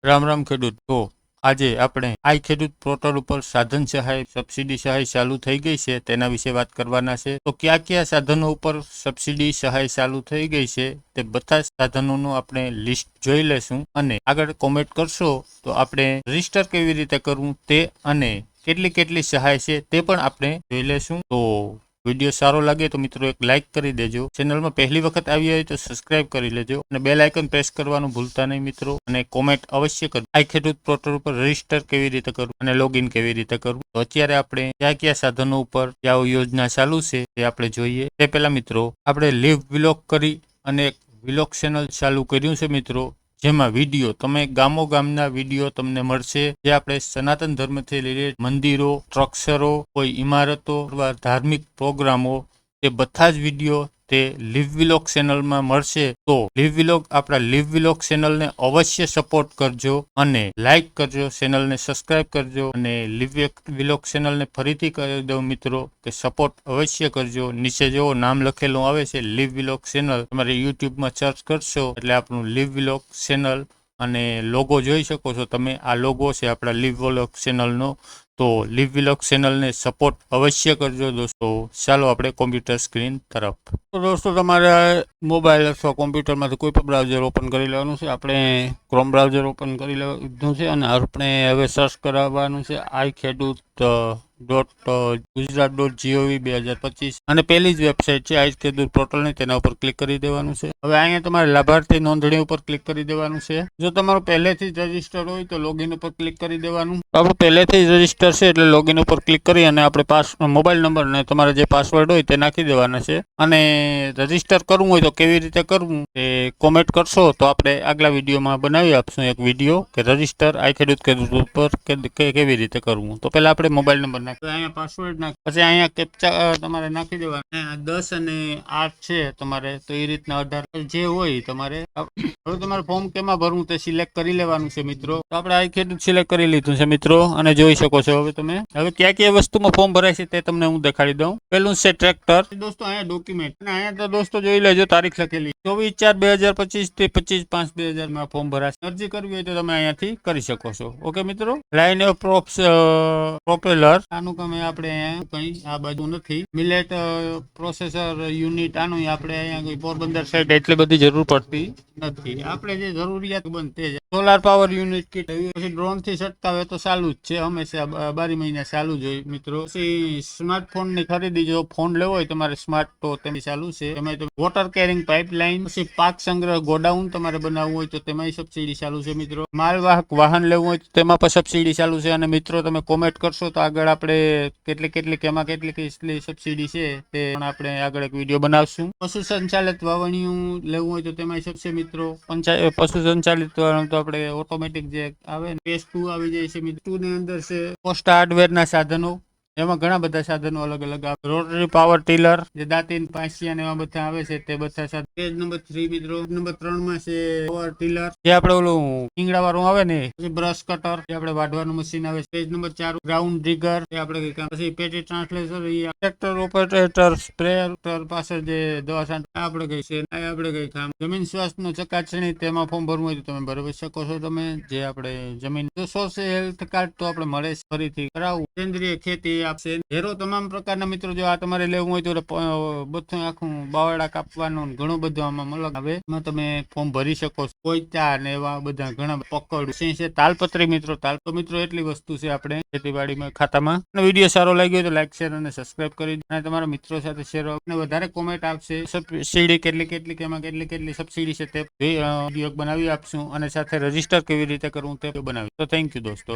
રામ રામ ખેડૂત. તો આજે આપણે આઈ ખેડૂત પોર્ટલ ઉપર સાધન સહાય સબસિડી સહાય ચાલુ થઈ ગઈ છે તેના વિશે વાત કરવાના છે. તો કયા કયા સાધનો ઉપર સબસિડી સહાય ચાલુ થઈ ગઈ છે તે બધા સાધનોનું આપણે લિસ્ટ જોઈ લેશું અને આગળ કોમેન્ટ કરશો તો આપણે રજીસ્ટર કેવી રીતે કરવું તે અને કેટલી કેટલી સહાય છે તે પણ આપણે જોઈ લેશું. તો વિડીયો સારો લાગે તો મિત્રો એક લાઇક કરી દેજો. ચેનલમાં પહેલી વખત આવી હોય તો સબસ્ક્રાઇબ કરી લેજો અને બેલ આઇકન પ્રેસ કરવાનું ભૂલતા નહીં મિત્રો. અને કોમેન્ટ અવશ્ય કરજો. આઈ ખેડૂત પોર્ટલ ઉપર રજીસ્ટર કેવી રીતે કરવું અને લોગિન કેવી રીતે કરવું. તો અત્યારે આપણે કયા કયા સાધનો ઉપર કયા યોજના ચાલુ છે તે આપણે જોઈએ. તે પહેલા મિત્રો આપણે લીવ વિલોગ કરી અને એક વિલોગ ચેનલ ચાલુ કર્યું છે મિત્રો, જેમાં વિડીયો તમે ગામના વિડીયો તમને મળશે જે આપણે સનાતન ધર્મથી રિલેટેડ મંદિરો, સ્ટ્રક્ચરો, કોઈ ઇમારતો અથવા ધાર્મિક પ્રોગ્રામો તે બધા જ વિડીયો તે લીવ વિલોગ ચેનલમાં મળશે. તો આપણા લીવ વિલોગ ચેનલને અવશ્ય સપોર્ટ કરજો અને લાઈક કરજો, ચેનલને સબસ્ક્રાઇબ કરજો અને લીવ વિલોગ ચેનલને ફરીથી કરી દઉં મિત્રો કે સપોર્ટ અવશ્ય કરજો. નીચે જેવો નામ લખેલું આવે છે લીવ વિલોગ ચેનલ, તમારે યુટ્યુબમાં સર્ચ કરશો એટલે આપણું લીવ વિલોગ ચેનલ અને લોગો જોઈ શકો છો તમે. આ લોગો છે આપણા લીવ વિલોગ ચેનલનો. તો લીવ વિલોગ ચેનલને સપોર્ટ અવશ્ય કરજો દોસ્તો. ચાલો આપણે કોમ્પ્યુટર સ્ક્રીન તરફ. તો દોસ્તો તમારે મોબાઈલ અથવા કોમ્પ્યુટરમાંથી કોઈ પણ બ્રાઉઝર ઓપન કરી લેવાનું છે. આપણે ક્રોમ બ્રાઉઝર ઓપન કરી લીધું છે અને આપણે હવે સર્ચ કરાવવાનું છે આઈ ખેડૂત .ગુજરાત.gov.2025 અને પહેલી જ વેબસાઇટ છે આઈ ખેડૂત પોર્ટલની, તેના ઉપર ક્લિક કરી દેવાનું છે. હવે અહીંયા તમારે લાભાર્થી નોંધણી ઉપર ક્લિક કરી દેવાનું છે. જો તમારું પહેલેથી જ રજીસ્ટર હોય તો લોગિન ઉપર ક્લિક કરી દેવાનું. આપણું પહેલેથી જ રજીસ્ટર છે એટલે લોગિન ઉપર ક્લિક કરી અને આપણે મોબાઈલ નંબર અને તમારે જે પાસવર્ડ હોય તે નાખી દેવાના છે. અને રજીસ્ટર કરવું હોય તો કેવી રીતે કરવું એ કોમેન્ટ કરશો તો આપણે આગલા વિડીયોમાં બનાવી આપશું એક વિડીયો કે રજીસ્ટર આઈ ખેડૂત ઉપર કેવી રીતે કરવું. તો પહેલા આપણે મોબાઈલ નંબર નાખી, અહીંયા પાસવર્ડ નાખ, પછી અહીંયા કેપ્ચા તમારે નાખી દેવાના. 10 અને 8 છે તમારે, તો એ રીતના 18 જે હોય તમારે. હવે તમારે ફોર્મ કેમાં ભરવું તે સિલેક્ટ કરી લેવાનું છે મિત્રો. તો આપણે આઈ ખેડૂત સિલેક્ટ કરી લીધું છે મિત્રો અને જોઈ શકો છો હવે તમે. હવે ક્યાં ક્યાં વસ્તુમાં ફોર્મ ભરાય છે તે તમને હું દેખાડી દઉં. પેલું છે ટ્રેક્ટર. દોસ્તો અહીંયા ડોક્યુમેન્ટ અને અહીંયા તો દોસ્તો જોઈ લેજો તારીખ લખેલી 24/4/2025 થી 25/5/2000 ફોર્મ ભરાશે. અરજી કરવી હોય તો તમે અહીંયાથી કરી શકો છો. ઓકે મિત્રો. લાઈન ઓફ પ્રોપેલર આનું કામ આપણે કઈ આ બાજુ નથી. મિલેટ પ્રોસેસર યુનિટ આનું આપણે અહીંયા કોઈ પોરબંદર સાઈડ એટલી બધી જરૂર પડતી નથી. આપણે જે જરૂરિયાત બંધ તે સોલાર પાવર યુનિટ કીટ, પછી ડ્રોન થી છટકાવે તો ચાલુ જ છે હંમેશા 12 મહિના ચાલુ જ હોય મિત્રો. પછી સ્માર્ટફોન ની ખરીદી, જો ફોન લેવો હોય તમારે સ્માર્ટ તો તેની ચાલુ છે. એમાં વોટર કેરિંગ પાઇપલાઇન, પછી પાક સંગ્રહ ગોડાઉન તમારે બનાવવું હોય તો તેમાં સબસિડી ચાલુ છે મિત્રો. માલવાહક વાહન લેવું હોય તો તેમાં પણ સબસિડી ચાલુ છે. અને મિત્રો તમે કોમેન્ટ કરશો તો આગળ આપણે કેટલી સબસિડી છે તે પણ આપણે આગળ એક વિડીયો બનાવશું. પશુ સંચાલિત વાવણીયું લેવું હોય તો તેમાં સબસે મિત્રો. પશુ સંચાલિત વાવણ તો આપણે ઓટોમેટિક જે આવે ને PS2 આવી જાય છે મિત્રો. 2 ની અંદર છે પોસ્ટ હાર્ડવેર ના સાધનો, એમાં ઘણા બધા સાધનો અલગ અલગ આવે. રોટરી પાવર ટીલર જે દાંતીન પાંસિયા ને એવા બધા આવે છે તે બધા સાધનો. પેજ નંબર 3 મિત્રો. નંબર 3 માં છે પાવર ટીલર જે આપણે ઓલું ઈંગડા વાળું આવે ને. પછી બ્રશ કટર જે આપણે વાઢવાનું મશીન આવે. પેજ નંબર 4 ગ્રાઉન્ડ રિગર એ આપણે કઈ કામ. પછી પેટી ટ્રાન્સલેટર, ટ્રેક્ટર ઓપરેટર, સ્પ્રેયર પાછળ જે દવા છાંટ આપણે કઈ છે આપણે કઈ કામ. જમીન સ્વાસ્થ્ય ચકાસણી તેમાં ફોર્મ ભરવું હોય તો તમે ભરી શકો છો. તમે જે આપણે જમીન સોશિયલ હેલ્થ કાર્ડ તો આપણે મળે ફરીથી કરાવવું. કેન્દ્રીય ખેતી આપશે. હેરો તમામ પ્રકારના મિત્રો જો આ તમારે લેવું હોય તો બધું આખું બાવડા કાપવાનું ઘણું બધું આમાં અલગ આવે. એમાં તમે ફોર્મ ભરી શકો છો. કોઈચા ને એવા બધા ઘણા પકડ છે. તાલપત્રી મિત્રો, તાલપત્ર મિત્રો એટલી વસ્તુ છે આપણે ખેતીવાડીમાં ખાતામાં. વિડીયો સારો લાગ્યો હોય તો લાઈક, શેર અને સબસ્ક્રાઇબ કરી અને તમારા મિત્રો સાથે શેર અને વધારે કોમેન્ટ આપશે. સબસિડી કેટલી એમાં કેટલી સબસિડી છે તે વિડીયો બનાવી આપશું અને સાથે રજીસ્ટર કેવી રીતે કરવું તે બનાવી. તો થેન્ક યુ દોસ્તો.